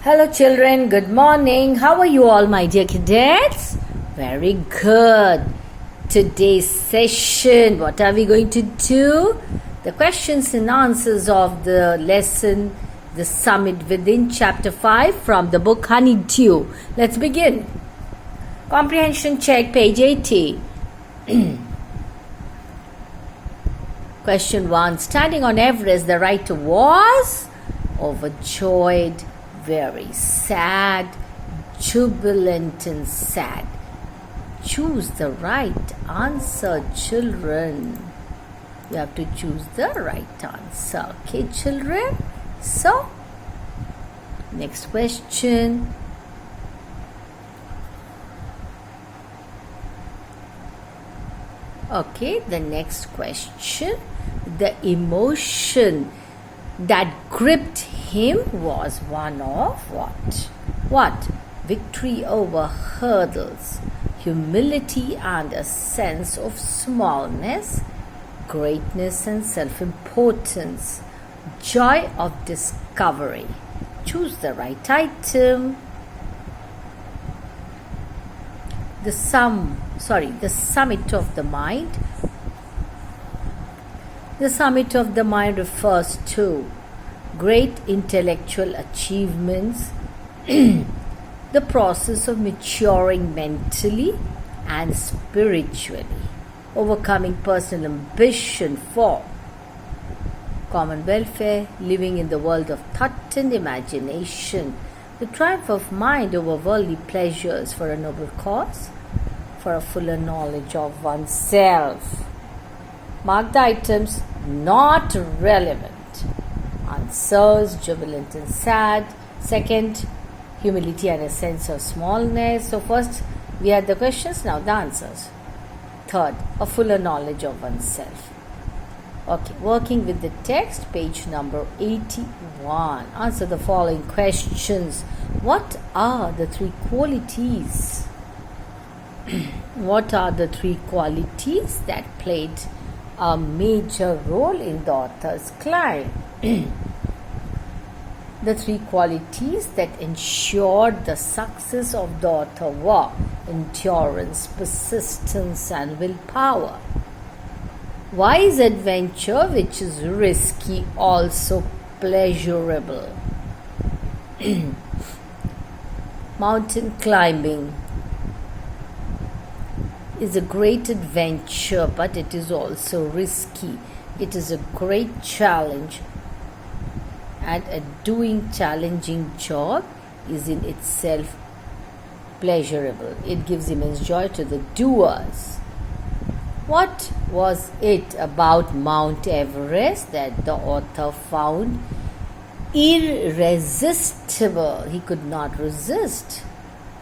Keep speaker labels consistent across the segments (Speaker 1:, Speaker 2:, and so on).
Speaker 1: Hello children, good morning. How are you all, my dear cadets? Very good. Today's session, what are we going to do? The questions and answers of the lesson, The Summit Within, Chapter 5 from the book Honeydew. Let's begin. Comprehension check, page 80. Question 1. Standing on Everest, the writer was overjoyed, very sad, jubilant and sad. Choose the right answer, children. You have to choose the right answer. Okay, children? So, next question. Okay, the next question. The emotion that gripped him was one of what? What? Victory over hurdles, humility and a sense of smallness, greatness and self-importance, joy of discovery. Choose the right item. The summit of the mind. The summit of the mind refers to great intellectual achievements, the process of maturing mentally and spiritually, overcoming personal ambition for common welfare, living in the world of thought and imagination, the triumph of mind over worldly pleasures for a noble cause, for a fuller knowledge of oneself. Mark the items not relevant. Answers, jubilant and sad. Second, humility and a sense of smallness. So first we had the questions, now the answers. Third, a fuller knowledge of oneself. Okay, working with the text, page number 81. Answer the following questions. What are the three qualities? What are the three qualities that played a major role in the author's climb? The three qualities that ensured the success of the author were endurance, persistence, and willpower. Why is adventure, which is risky, also pleasurable? Mountain climbing is a great adventure, but it is also risky. It is a great challenge, and a doing challenging job is in itself pleasurable. It gives immense joy to the doers. What was it about Mount Everest that the author found irresistible? He could not resist.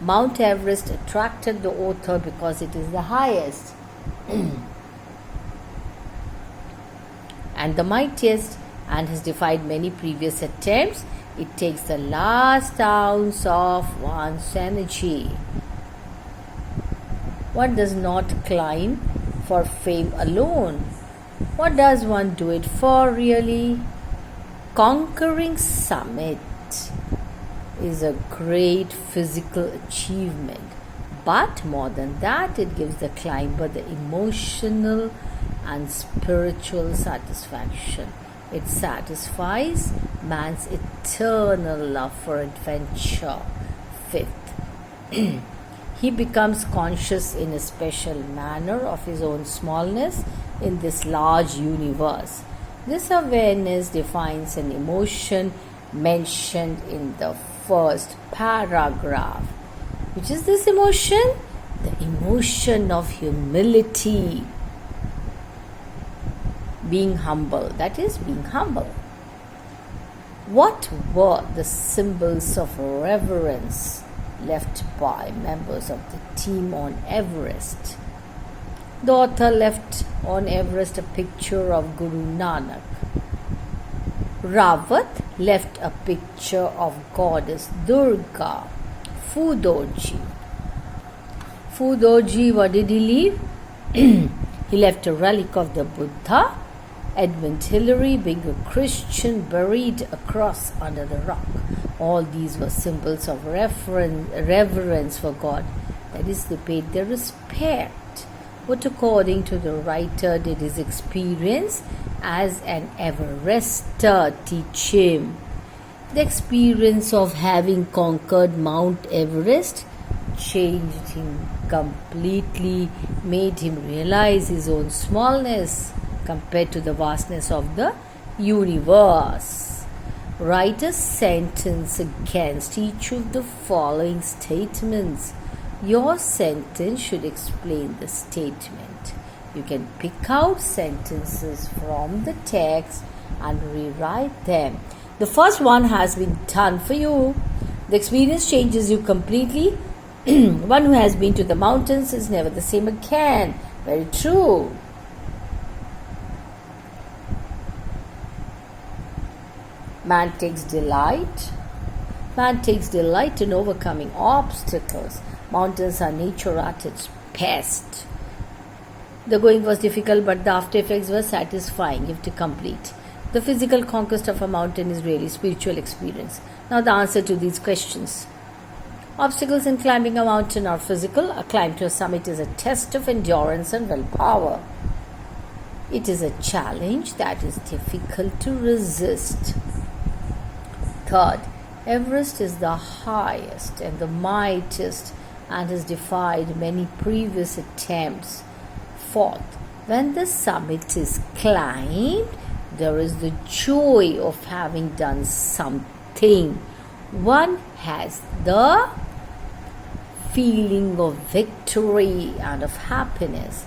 Speaker 1: Mount Everest attracted the author because it is the highest and the mightiest, and has defied many previous attempts. It takes the last ounce of one's energy. One does not climb for fame alone. What does one do it for, really? Conquering summit is a great physical achievement, but more than that, it gives the climber the emotional and spiritual satisfaction. It satisfies man's eternal love for adventure. Fifth, he becomes conscious in a special manner of his own smallness in this large universe. This awareness defines an emotion mentioned in the first paragraph. Which is this emotion? The emotion of humility. Being humble. That is, being humble. What were the symbols of reverence left by members of the team on Everest? The author left on Everest a picture of Guru Nanak. Rawat left a picture of goddess Durga. Fudoji, what did he leave? He left a relic of the Buddha. Edmund Hillary, being a Christian, buried a cross under the rock. All these were symbols of reverence for God. That is, they paid their respect. What, according to the writer, did his experience as an Everester teach him? The experience of having conquered Mount Everest changed him completely, made him realize his own smallness compared to the vastness of the universe. Write a sentence against each of the following statements. Your sentence should explain the statement. You can pick out sentences from the text and rewrite them. The first one has been done for you. The experience changes you completely. One who has been to the mountains is never the same again. Very true. Man takes delight. Man takes delight in overcoming obstacles. Mountains are nature at its best. The going was difficult, but the after effects were satisfying if to complete. The physical conquest of a mountain is really spiritual experience. Now the answer to these questions. Obstacles in climbing a mountain are physical. A climb to a summit is a test of endurance and willpower. It is a challenge that is difficult to resist. Third, Everest is the highest and the mightiest and has defied many previous attempts. Fourth, when the summit is climbed, there is the joy of having done something. One has the feeling of victory and of happiness.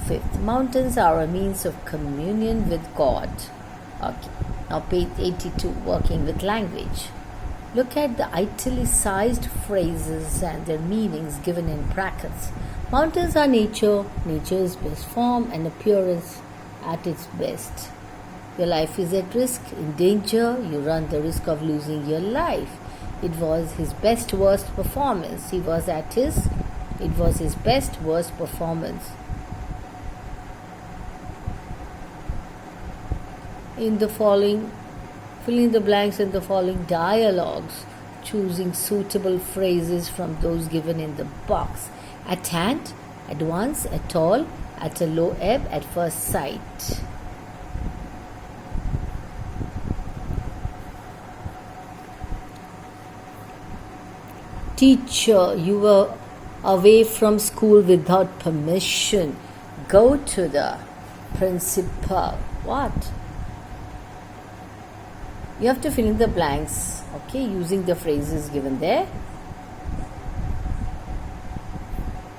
Speaker 1: Fifth, mountains are a means of communion with God. Okay, now page 82, working with language. Look at the italicized phrases and their meanings given in brackets. Mountains are nature. Nature's best form and appearance at its best. Your life is at risk, in danger. You run the risk of losing your life. It was his best worst performance. It was his best worst performance. In the following, fill in the blanks in the following dialogues, choosing suitable phrases from those given in the box. At hand, at once, at all, at a low ebb, at first sight. Teacher, you were away from school without permission. Go to the principal. What? You have to fill in the blanks, okay, using the phrases given there.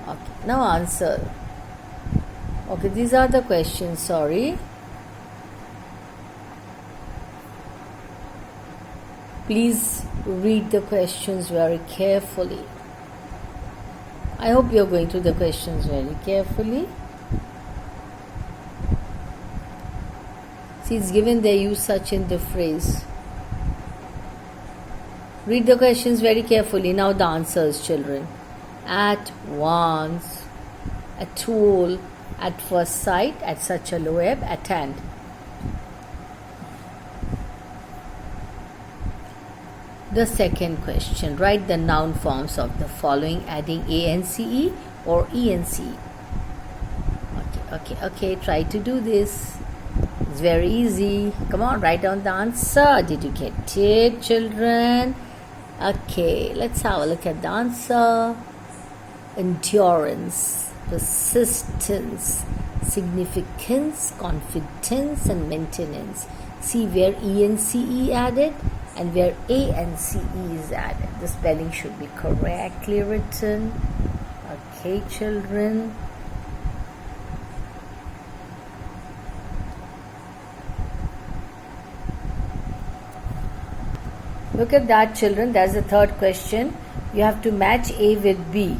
Speaker 1: Okay, now answer. Okay, these are the questions, sorry. Please read the questions very carefully. I hope you're going through the questions very carefully. See, it's given there, use such in the phrase. Read the questions very carefully. Now the answers, children. At once, at all, at first sight, at such a low ebb, at hand. The second question, write the noun forms of the following, adding ance or ence. Okay, try to do this. It's very easy. Come on, write down the answer. Did you get it, children? Okay, let's have a look at the answer. Endurance, persistence, significance, confidence, and maintenance. See where ence added and where ance is added. The spelling should be correctly written. Okay, children. Look at that, children. That's the third question. You have to match A with B.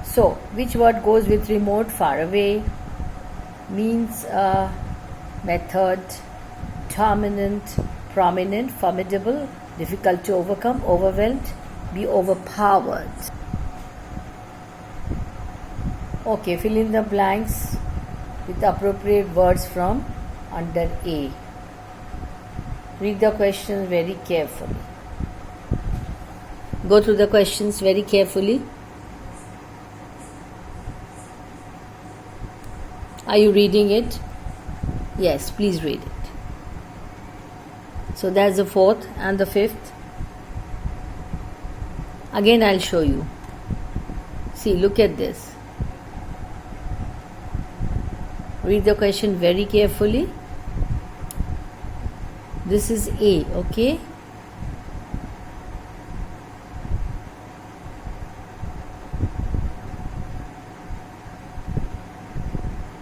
Speaker 1: So, which word goes with remote, far away? Means method, dominant, prominent, formidable, difficult to overcome, overwhelmed, be overpowered. Okay, fill in the blanks with appropriate words from under A. Read the questions very carefully. Go through the questions very carefully. Are you reading it? Yes, please read it. So that's the fourth and the fifth. Again, I'll show you. See, look at this. Read the question very carefully. This is A, okay?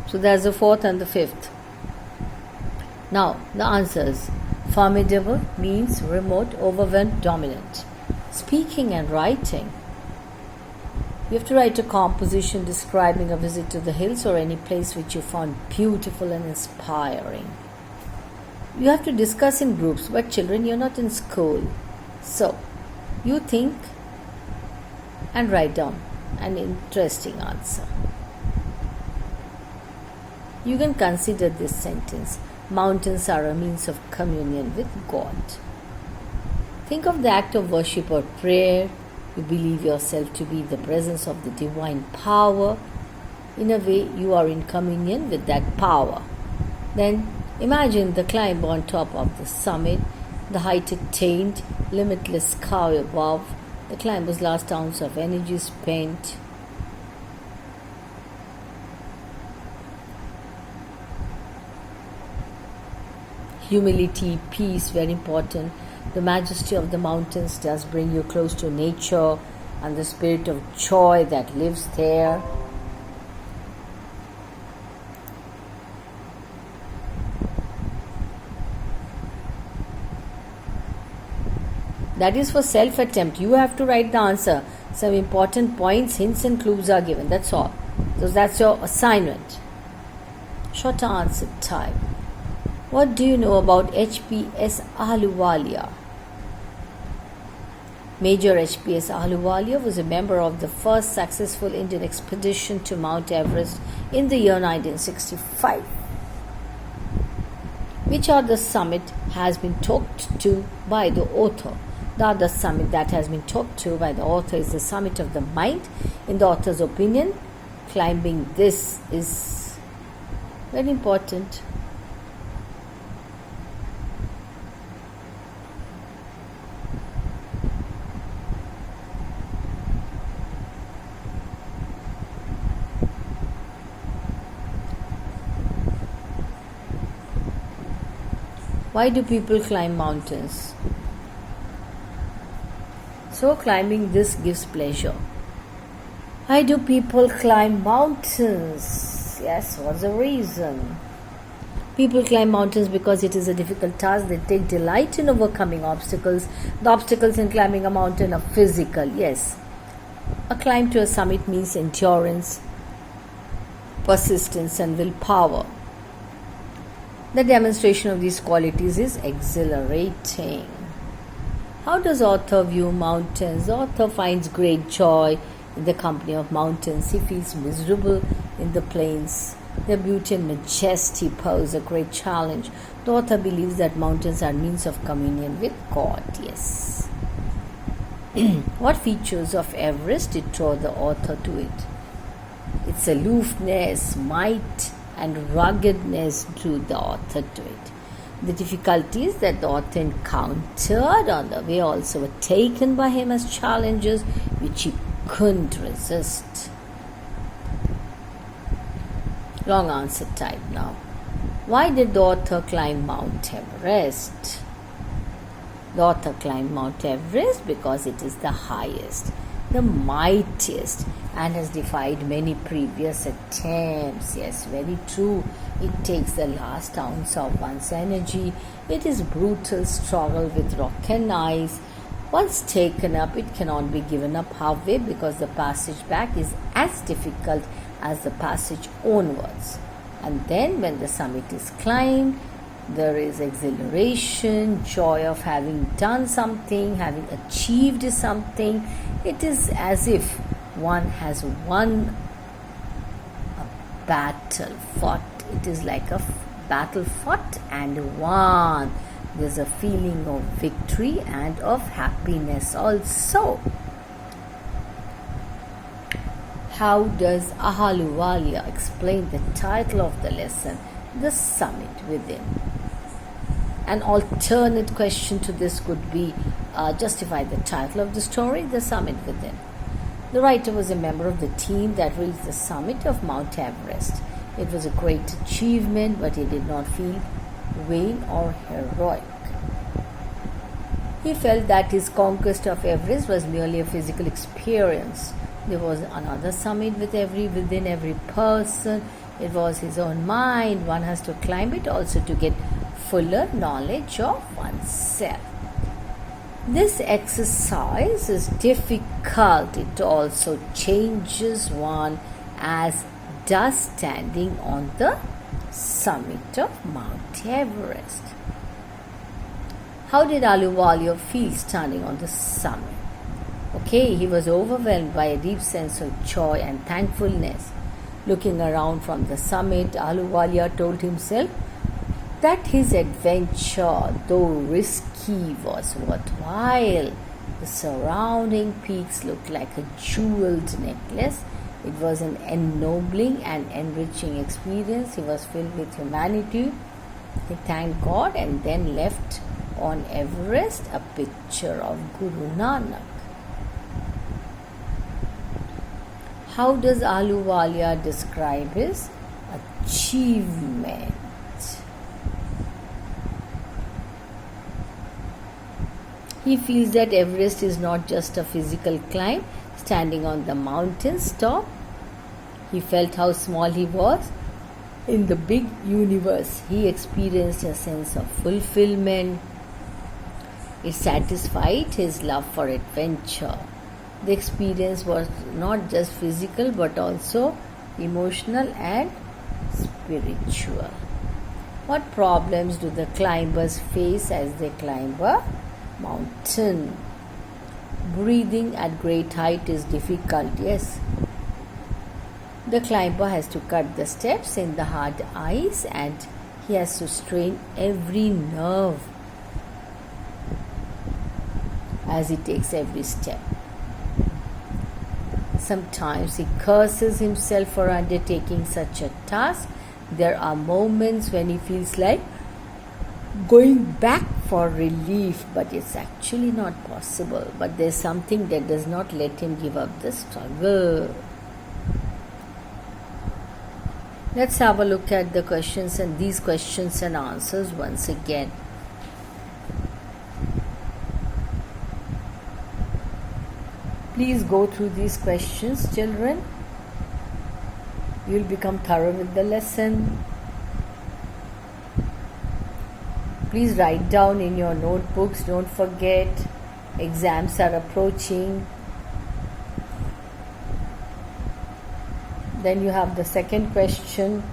Speaker 1: So that's the fourth and the fifth. Now, the answers. Formidable means remote, overwhelmed, dominant. Speaking and writing. You have to write a composition describing a visit to the hills or any place which you found beautiful and inspiring. You have to discuss in groups, but children, you're not in school. So, you think and write down an interesting answer. You can consider this sentence. Mountains are a means of communion with God. Think of the act of worship or prayer. You believe yourself to be the presence of the divine power. In a way, you are in communion with that power. Then imagine the climb on top of the summit, the height attained, limitless sky above, the climber's last ounce of energy spent. Humility, peace, very important. The majesty of the mountains does bring you close to nature and the spirit of joy that lives there. That is for self-attempt. You have to write the answer. Some important points, hints and clues are given. That's all. So that's your assignment. Short answer time. What do you know about HPS Ahluwalia? Major HPS Ahluwalia was a member of the first successful Indian expedition to Mount Everest in the year 1965. Which other summit has been talked to by the author? The other summit that has been talked to by the author is the summit of the mind. In the author's opinion, climbing this is very important. Why do people climb mountains? So climbing this gives pleasure. Why do people climb mountains? Yes, what's the reason? People climb mountains because it is a difficult task. They take delight in overcoming obstacles. The obstacles in climbing a mountain are physical, yes. A climb to a summit means endurance, persistence and willpower. The demonstration of these qualities is exhilarating. How does author view mountains? The author finds great joy in the company of mountains. He feels miserable in the plains. Their beauty and majesty pose a great challenge. The author believes that mountains are means of communion with God. Yes. What features of Everest did draw the author to it? Its aloofness, might, and ruggedness drew the author to it. The difficulties that the author encountered on the way also were taken by him as challenges which he couldn't resist. Long answer type now. Why did the author climb Mount Everest? The author climbed Mount Everest because it is the highest, the mightiest, and has defied many previous attempts. Yes, very true. It takes the last ounce of one's energy. It is brutal struggle with rock and ice. Once taken up, it cannot be given up halfway because the passage back is as difficult as the passage onwards. And then when the summit is climbed, there is exhilaration, joy of having done something, having achieved something. It is as if one has won a battle, fought. It is like a battle fought and won. There's a feeling of victory and of happiness also. How does Ahluwalia explain the title of the lesson, The Summit Within? An alternate question to this could be justify the title of the story, The Summit Within. The writer was a member of the team that reached the summit of Mount Everest. It was a great achievement, but he did not feel vain or heroic. He felt that his conquest of Everest was merely a physical experience. There was another summit within every person. It was his own mind. One has to climb it also to get fuller knowledge of oneself. This exercise is difficult. It also changes one, as does standing on the summit of Mount Everest. How did Ahluwalia feel standing on the summit? Okay, he was overwhelmed by a deep sense of joy and thankfulness. Looking around from the summit, Ahluwalia told himself that his adventure, though risky, was worthwhile. The surrounding peaks looked like a jeweled necklace. It was an ennobling and enriching experience. He was filled with humanity. He thanked God and then left on Everest a picture of Guru Nanak. How does Ahluwalia describe his achievement? He feels that Everest is not just a physical climb, standing on the mountain's top. He felt how small he was in the big universe. He experienced a sense of fulfillment. It satisfied his love for adventure. The experience was not just physical but also emotional and spiritual. What problems do the climbers face as they climb a mountain? Breathing at great height is difficult, yes. The climber has to cut the steps in the hard ice and he has to strain every nerve as he takes every step. Sometimes he curses himself for undertaking such a task. There are moments when he feels like going back for relief, but it's actually not possible. But there's something that does not let him give up the struggle. Let's have a look at the questions and these questions and answers once again. Please go through these questions, children. You'll become thorough with the lesson. Please write down in your notebooks. Don't forget, exams are approaching. Then you have the second question.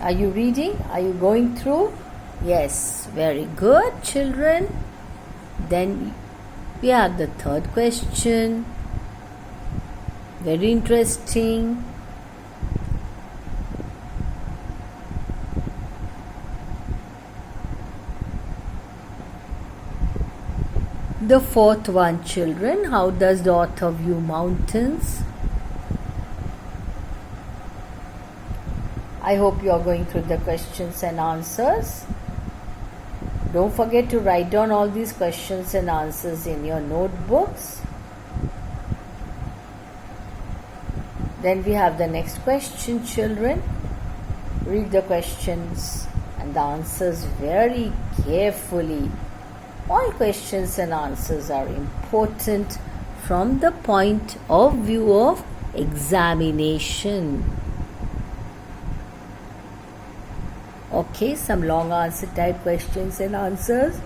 Speaker 1: Are you reading? Are you going through? Yes, very good, children. Then we have the third question. Very interesting. The fourth one, children. How does the author view mountains? I hope you are going through the questions and answers. Don't forget to write down all these questions and answers in your notebooks. Then we have the next question, children. Read the questions and the answers very carefully. All questions and answers are important from the point of view of examination. Okay, some long answer type questions and answers.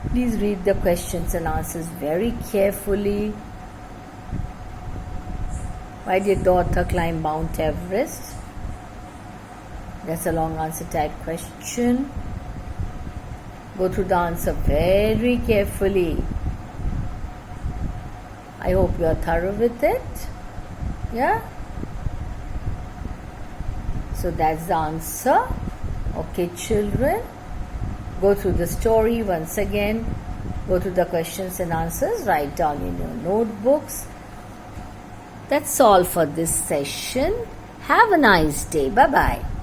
Speaker 1: Please read the questions and answers very carefully. Why did the author climb Mount Everest? That's a long answer type question. Go through the answer very carefully. I hope you are thorough with it. Yeah? So that's the answer. Okay, children, go through the story once again. Go through the questions and answers. Write down in your notebooks. That's all for this session. Have a nice day. Bye-bye.